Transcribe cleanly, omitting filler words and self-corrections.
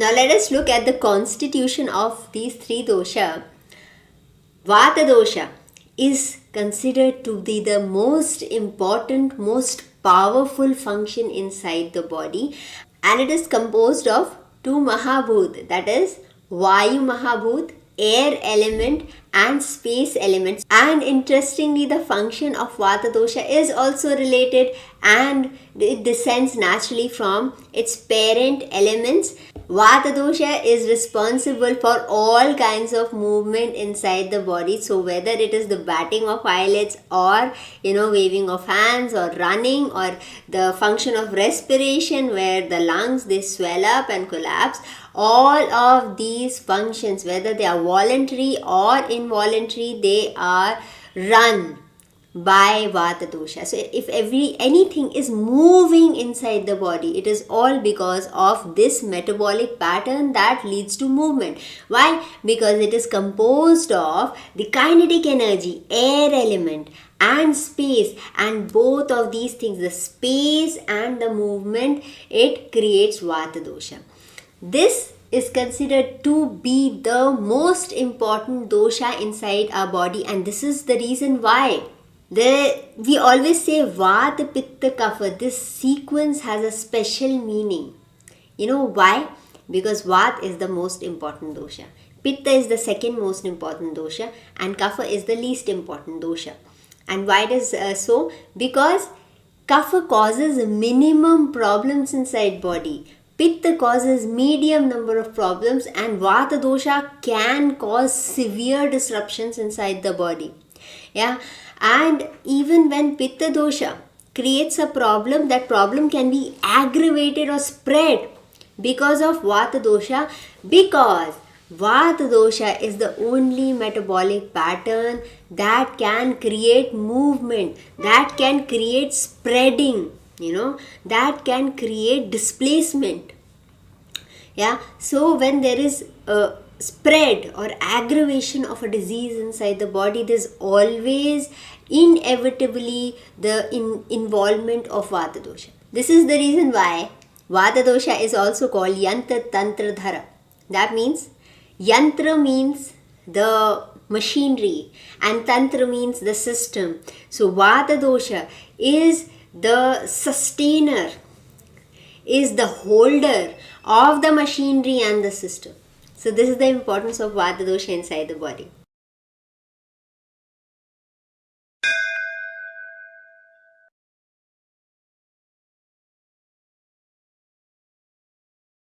Now let us look at the constitution of these three dosha. Vata dosha is considered to be the most important, most powerful function inside the body, and it is composed of two Mahabhut, that is Vayu Mahabhut, air element, and space elements. And interestingly, the function of Vata dosha is also related and it descends naturally from its parent elements. Vata dosha is responsible for all kinds of movement inside the body. So whether it is the batting of eyelids or waving of hands or running or the function of respiration where the lungs they swell up and collapse, all of these functions, whether they are voluntary or involuntary, they are run by Vata dosha. So if anything is moving inside the body, it is all because of this metabolic pattern that leads to movement. Why? Because it is composed of the kinetic energy, air element, and space, and both of these things, the space and the movement, it creates Vata dosha. This is considered to be the most important dosha inside our body, and this is the reason why we always say Vata, Pitta, Kapha. This sequence has a special meaning. You know why? Because Vata is the most important dosha, Pitta is the second most important dosha, and Kapha is the least important dosha. And why does so? Because Kapha causes minimum problems inside body. Pitta causes medium number of problems, and Vata dosha can cause severe disruptions inside the body. Yeah, and even when Pitta dosha creates a problem, that problem can be aggravated or spread because of Vata dosha, because Vata dosha is the only metabolic pattern that can create movement, that can create spreading, that can create displacement. Yeah, so when there is a spread or aggravation of a disease inside the body, there's always inevitably the involvement of Vata dosha. This is the reason why Vata dosha is also called Yantra Tantra Dhara. That means Yantra means the machinery and Tantra means the system. So Vata dosha is the sustainer, is the holder of the machinery and the system. So this is the importance of Vata dosha inside the body.